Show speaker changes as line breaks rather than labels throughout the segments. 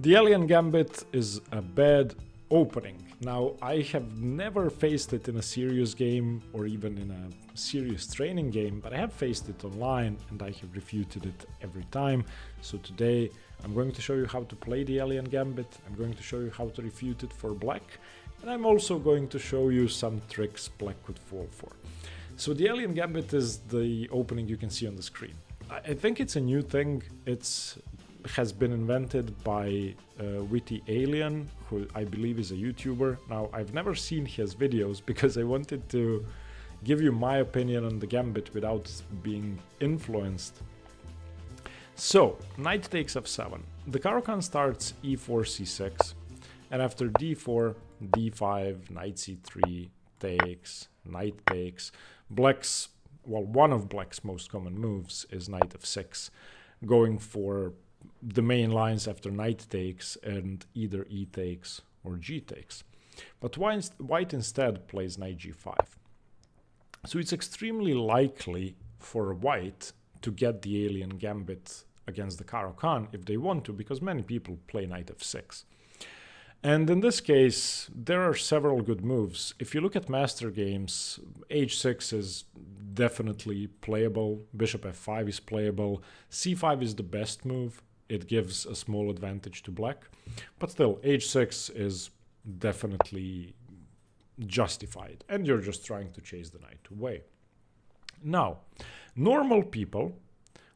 The Alien Gambit is a bad opening. Now, I have never faced it in a serious game or even in a serious training game, but I have faced it online and I have refuted it every time. So today I'm going to show you how to play the Alien Gambit, I'm going to show you how to refute it for black, and I'm also going to show you some tricks black could fall for. So the Alien Gambit is the opening you can see on the screen. I think it's a new thing. It has been invented by Witty Alien, who I believe is a YouTuber. Now, I've never seen his videos because I wanted to give you my opinion on the Gambit without being influenced. So, knight takes f7. The Caro-Kann starts e4, c6, and after d4, d5, knight c3, takes, knight takes. Black's, well, one of black's most common moves is knight f6, going for the main lines after knight takes and either e takes or g takes. But white instead plays knight g5. So it's extremely likely for white to get the Alien Gambit against the Caro-Kann if they want to, because many people play knight f6. And in this case, there are several good moves. If you look at master games, h6 is definitely playable, bishop f5 is playable, c5 is the best move. It gives a small advantage to black, but still h6 is definitely justified, and you're just trying to chase the knight away. Now, normal people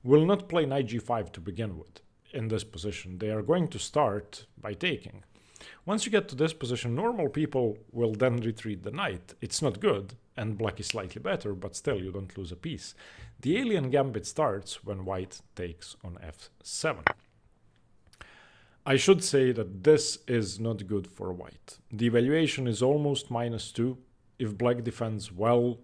will not play knight g5 to begin with in this position. They are going to start by taking. Once you get to this position, normal people will then retreat the knight. It's not good, and black is slightly better, but still you don't lose a piece. The Alien Gambit starts when white takes on f7. I should say that this is not good for white. The evaluation is almost -2. If black defends well,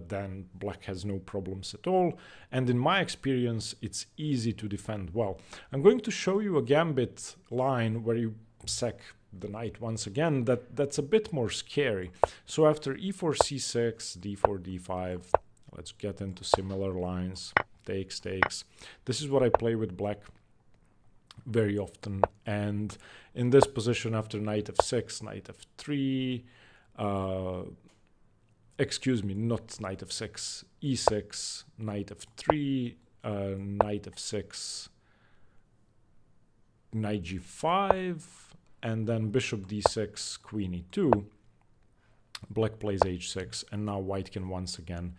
then black has no problems at all. And in my experience, it's easy to defend well. I'm going to show you a gambit line where you sack the knight once again. That's a bit more scary. So after e4, c6, d4, d5, let's get into similar lines. Takes, takes. This is what I play with black very often, and in this position after knight f6, knight f3, excuse me, not knight f6, e6, knight f3, knight f6, knight g5, and then bishop d6, queen e2, black plays h6, and now white can once again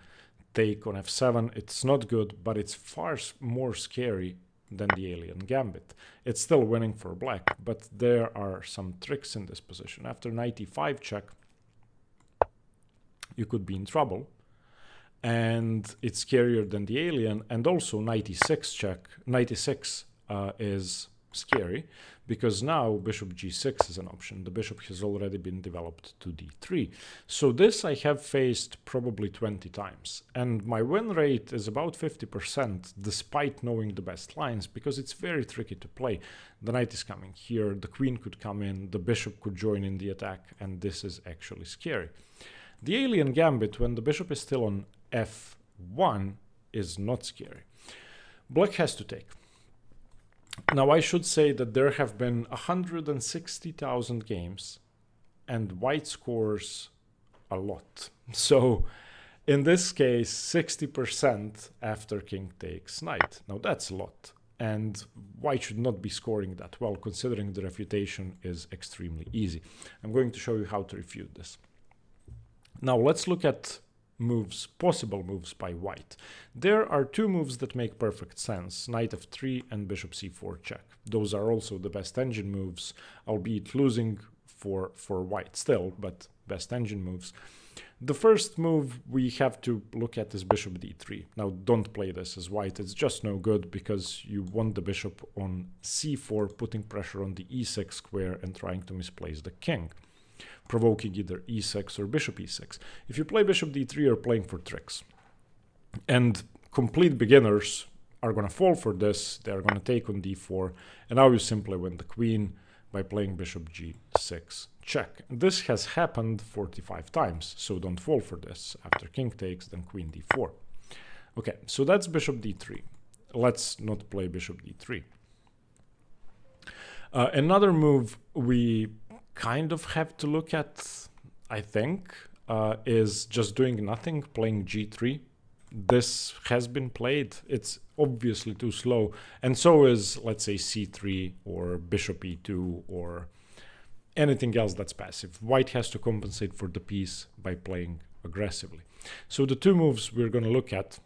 take on f7. It's not good, but it's far more scary than the Alien Gambit. It's still winning for black, but there are some tricks in this position. After knight e5 check, you could be in trouble, and it's scarier than the Alien. And also knight e6 check, knight e6 is scary, because now bishop g6 is an option. The bishop has already been developed to d3. So this I have faced probably 20 times, and my win rate is about 50% despite knowing the best lines, because it's very tricky to play. The knight is coming here, the queen could come in, the bishop could join in the attack, and this is actually scary. The Alien Gambit, when the bishop is still on f1, is not scary. Black has to take. Now, I should say that there have been 160,000 games, and white scores a lot. So, in this case, 60% after king takes knight. Now, that's a lot, and white should not be scoring that well, considering the refutation is extremely easy. I'm going to show you how to refute this. Now, let's look at moves, possible moves by white. There are two moves that make perfect sense, knight f3 and bishop c4 check. Those are also the best engine moves, albeit losing for white still, but best engine moves. The first move we have to look at is bishop d3. Now, don't play this as white, it's just no good, because you want the bishop on c4, putting pressure on the e6 square and trying to misplace the king, provoking either e6 or bishop e6. If you play bishop d3, you're playing for tricks. And complete beginners are going to fall for this. They're going to take on d4. And now you simply win the queen by playing bishop g6 check. This has happened 45 times, so don't fall for this. After king takes, then queen d4. Okay, so that's bishop d3. Let's not play bishop d3. Another move we kind of have to look at, I think, is just doing nothing, playing g3. This has been played. It's obviously too slow. And so is, let's say, c3 or bishop e2 or anything else that's passive. White has to compensate for the piece by playing aggressively. So the two moves we're going to look at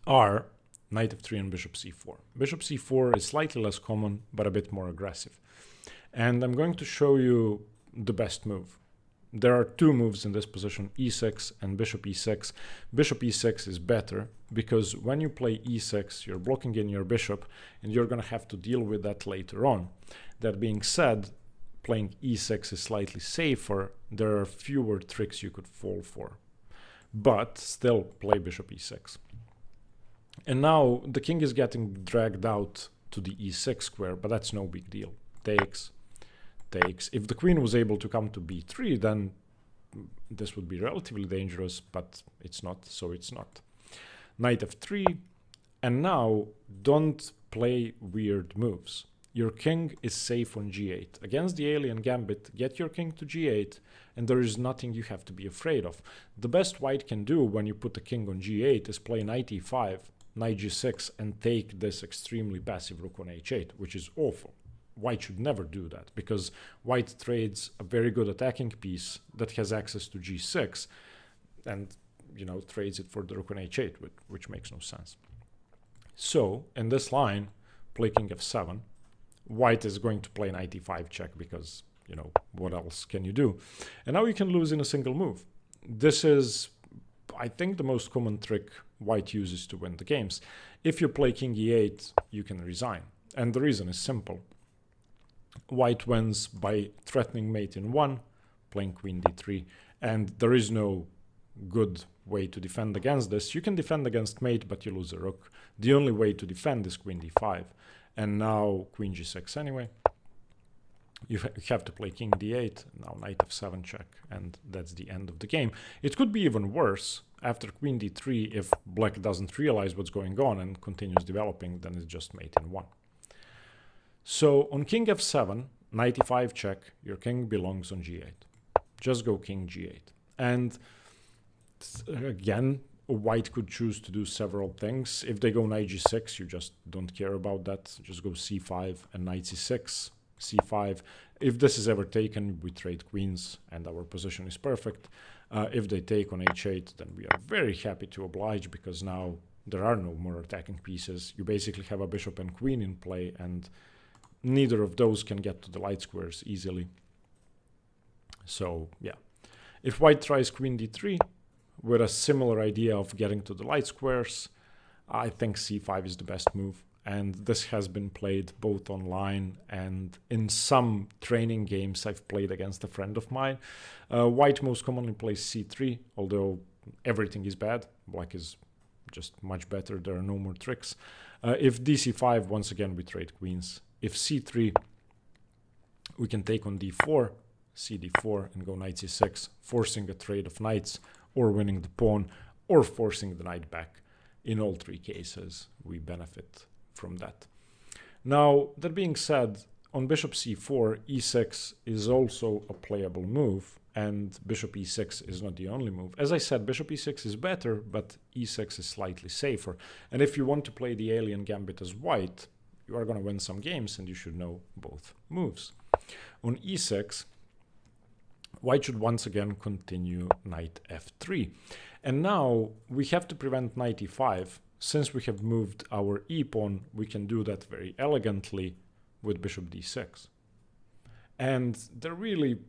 are knight f3 and bishop c4. Bishop c4 is slightly less common, but a bit more aggressive. And I'm going to show you the best move. There are two moves in this position, e6 and bishop e6. Bishop e6 is better because when you play e6, you're blocking in your bishop and you're going to have to deal with that later on. That being said, playing e6 is slightly safer. There are fewer tricks you could fall for, but still play bishop e6. And now the king is getting dragged out to the e6 square, but that's no big deal. Takes. If the queen was able to come to b3, then this would be relatively dangerous, but it's not, so it's not. Knight f3, and now don't play weird moves. Your king is safe on g8. Against the Alien Gambit, get your king to g8, and there is nothing you have to be afraid of. The best white can do when you put the king on g8 is play knight e5, knight g6, and take this extremely passive rook on h8, which is awful. White should never do that because white trades a very good attacking piece that has access to g6 and, you know, trades it for the rook on h8, which makes no sense. So in this line, play king f7. White is going to play knight e5 check because, you know, what else can you do? And now you can lose in a single move. This is, I think, the most common trick white uses to win the games. If you play king e8, you can resign. And the reason is simple. White wins by threatening mate in 1, playing queen d3, and there is no good way to defend against this. You can defend against mate, but you lose a rook. The only way to defend is queen d5, and now queen g6 anyway. You have to play king d8, now knight f7 check, and that's the end of the game. It could be even worse after queen d3 if black doesn't realize what's going on and continues developing, then it's just mate in 1. So on king f7, knight e5 check, your king belongs on g8. Just go king g8. And again, white could choose to do several things. If they go knight g6, you just don't care about that. Just go c5 and knight c6, c5. If this is ever taken, we trade queens and our position is perfect. If they take on h8, then we are very happy to oblige because now there are no more attacking pieces. You basically have a bishop and queen in play, and neither of those can get to the light squares easily. So yeah, if white tries queen d3 with a similar idea of getting to the light squares, I think c5 is the best move. And this has been played both online and in some training games I've played against a friend of mine. White most commonly plays c3, although everything is bad. Black is just much better. There are no more tricks. If dc5, once again, we trade queens. If c3, we can take on d4, cd4, and go knight c6, forcing a trade of knights, or winning the pawn, or forcing the knight back. In all three cases, we benefit from that. Now, that being said, on bishop c4, e6 is also a playable move, and bishop e6 is not the only move. As I said, bishop e6 is better, but e6 is slightly safer. And if you want to play the Alien Gambit as white, you are going to win some games, and you should know both moves. On e6, white should once again continue knight f3. And now we have to prevent knight e5. Since we have moved our e-pawn, we can do that very elegantly with bishop d6. And there really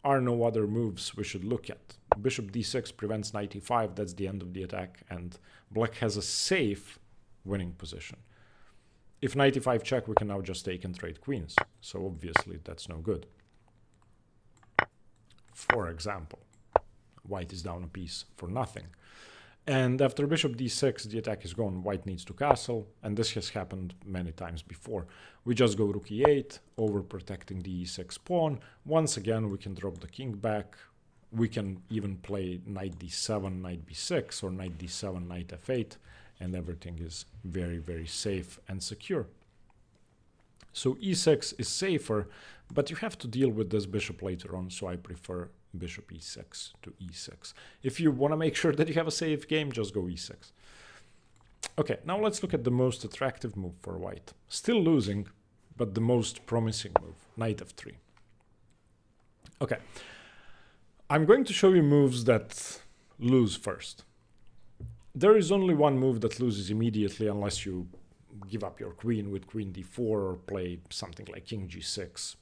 are no other moves we should look at. Bishop d6 prevents knight e5, that's the end of the attack, and black has a safe winning position. If knight e5 check, we can now just take and trade queens. So obviously that's no good. For example, white is down a piece for nothing. And after bishop d6, the attack is gone. White needs to castle, and this has happened many times before. We just go rook e8, overprotecting the e6 pawn. Once again, we can drop the king back. We can even play knight d7, knight b6, or knight d7, knight f8, and everything is very, very safe and secure. So e6 is safer, but you have to deal with this bishop later on, so I prefer bishop e6 to e6. If you want to make sure that you have a safe game, just go e6. Okay, now let's look at the most attractive move for white. Still losing, but the most promising move, knight f3. Okay, I'm going to show you moves that lose first. There is only one move that loses immediately unless you give up your queen with queen d4 or play something like king g6,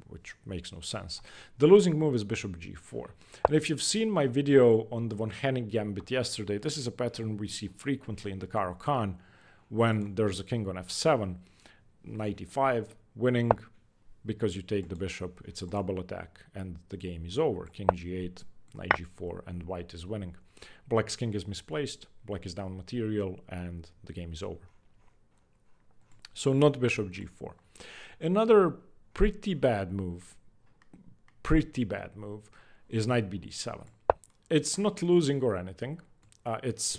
which makes no sense. The losing move is bishop g4. And if you've seen my video on the von Henning Gambit yesterday, this is a pattern we see frequently in the Caro-Kann when there's a king on f7, knight e5, winning because you take the bishop, it's a double attack, and the game is over. King g8, knight g4, and white is winning. Black's king is misplaced, black is down material, and the game is over. So not bishop g4. Another pretty bad move is knight bd7. It's not losing or anything.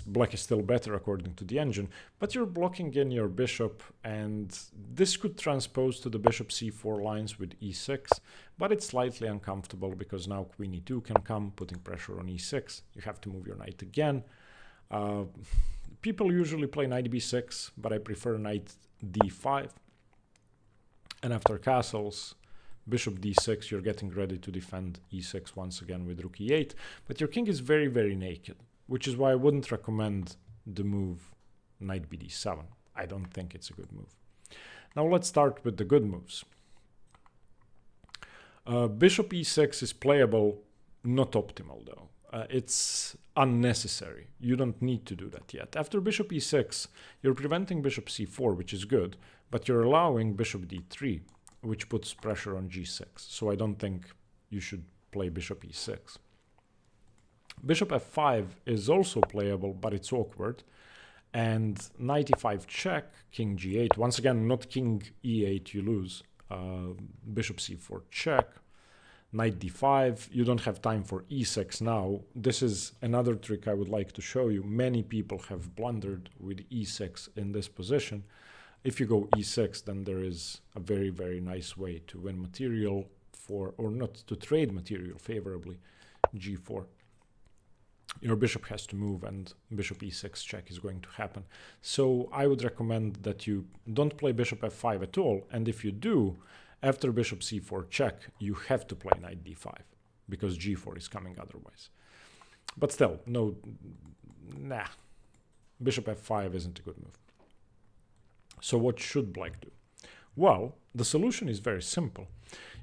Black is still better according to the engine, but you're blocking in your bishop, and this could transpose to the bishop c4 lines with e6, but it's slightly uncomfortable because now queen e2 can come, putting pressure on e6. You have to move your knight again. People usually play knight b6, but I prefer knight d5. And after castles, bishop d6, you're getting ready to defend e6 once again with rook e8, but your king is very, very naked, which is why I wouldn't recommend the move knight bd7. I don't think it's a good move. Now let's start with the good moves. Bishop e6 is playable, not optimal though. It's unnecessary. You don't need to do that yet. After bishop e6, you're preventing bishop c4, which is good, but you're allowing bishop d3, which puts pressure on g6. So I don't think you should play bishop e6. Bishop f5 is also playable, but it's awkward. And knight e5 check, king g8. Once again, not king e8, you lose. Bishop c4 check. Knight d5, you don't have time for e6 now. This is another trick I would like to show you. Many people have blundered with e6 in this position. If you go e6, then there is a very, very nice way to win material for, or not to trade material favorably, g4. Your bishop has to move and bishop e6 check is going to happen. So I would recommend that you don't play bishop f5 at all. And if you do, after bishop c4 check, you have to play knight d5 because g4 is coming otherwise. But still, nah. Bishop f5 isn't a good move. So what should black do? Well, the solution is very simple.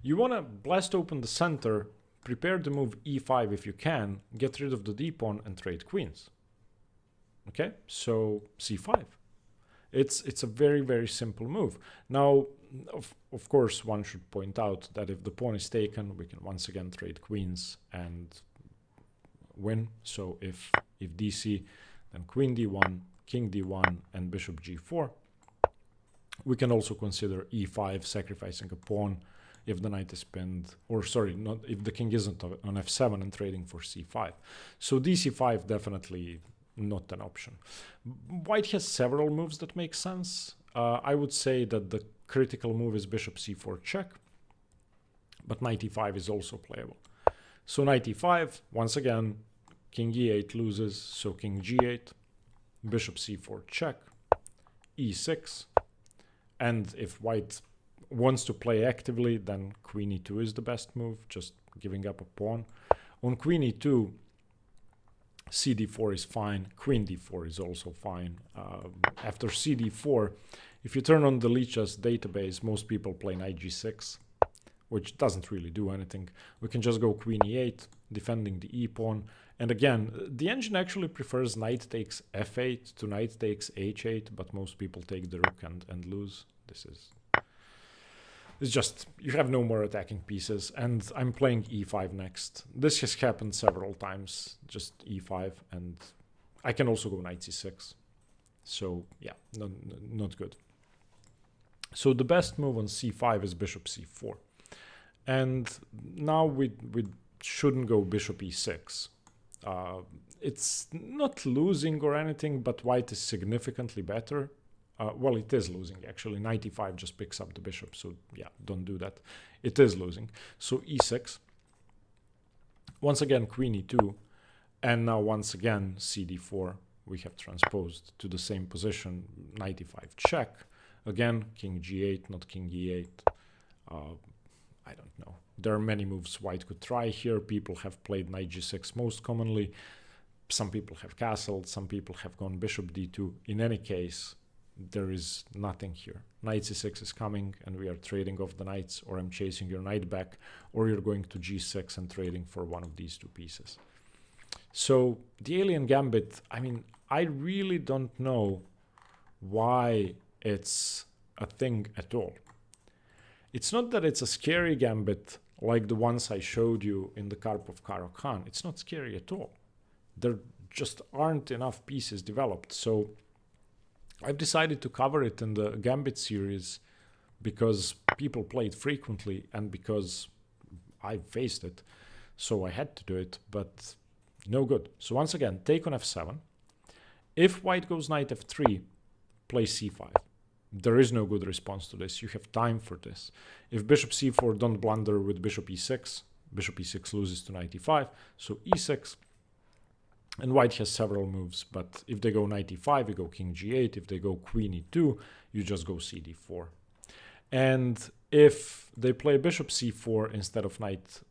You want to blast open the center, prepare the move e5 if you can, get rid of the d-pawn and trade queens. Okay, so c5. It's a very, very simple move. Now, of course, one should point out that if the pawn is taken, we can once again trade queens and win. So if dc, then queen d1, king d1, and bishop g4. We can also consider e5, sacrificing a pawn if the knight is pinned, or sorry, not if the king isn't on f7 and trading for c5. So dc5 definitely not an option. White has several moves that make sense. I would say that the critical move is bishop c4 check, but knight e5 is also playable. So knight e5, once again, king e8 loses, so king g8, bishop c4 check, e6, and if white wants to play actively, then queen e2 is the best move, just giving up a pawn. On queen e2, cd4 is fine, queen d4 is also fine. After cd4, if you turn on the lichess database, most people play knight g6, which doesn't really do anything. We can just go queen e8, defending the e-pawn. And again, the engine actually prefers knight takes f8 to knight takes h8, but most people take the rook and lose. It's just, you have no more attacking pieces, and I'm playing e5 next. This has happened several times, just e5, and I can also go knight c6. So yeah, not good. So the best move on c5 is bishop c4. And now we shouldn't go bishop e6. It's not losing or anything, but white is significantly better. well, it is losing actually. Knight e5 just picks up the bishop, so yeah, don't do that. It is losing. So e6. Once again, queen e2, and now once again cd4. We have transposed to the same position. Knight e5 check. Again, king g8, not king e8. I don't know. There are many moves white could try here. People have played knight g6 most commonly. Some people have castled. Some people have gone bishop d2. In any case, there is nothing here. Knight c6 is coming, and we are trading off the knights, or I'm chasing your knight back, or you're going to g6 and trading for one of these two pieces. So the Alien Gambit, I mean, I really don't know why it's a thing at all. It's not that it's a scary gambit like the ones I showed you in the Carp of Caro-Kann. It's not scary at all. There just aren't enough pieces developed. So I've decided to cover it in the Gambit series because people play it frequently and because I faced it. So I had to do it, but no good. So once again, take on f7. If white goes knight f3, play c5. There is no good response to this. You have time for this. If bishop c4, don't blunder with bishop e6. Bishop e6 loses to knight e5. So e6. And white has several moves, but if they go knight e5, you go king g8. If they go queen e2, you just go cd4. And if they play bishop c4 instead of knight,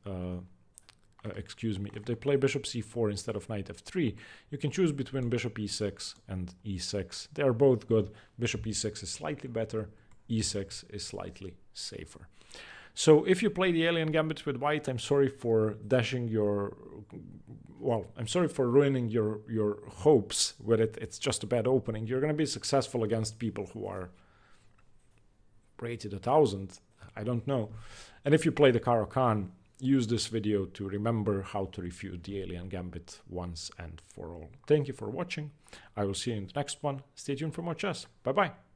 if they play bishop c4 instead of knight f3, you can choose between bishop e6 and e6. They are both good. Bishop e6 is slightly better. e6 is slightly safer. So if you play the Alien Gambit with white, I'm sorry for dashing your... Well, I'm sorry for ruining your hopes with it. It's just a bad opening. You're going to be successful against people who are rated 1000. I don't know. And if you play the Caro-Kann, use this video to remember how to refute the Alien Gambit once and for all. Thank you for watching. I will see you in the next one. Stay tuned for more chess. Bye-bye.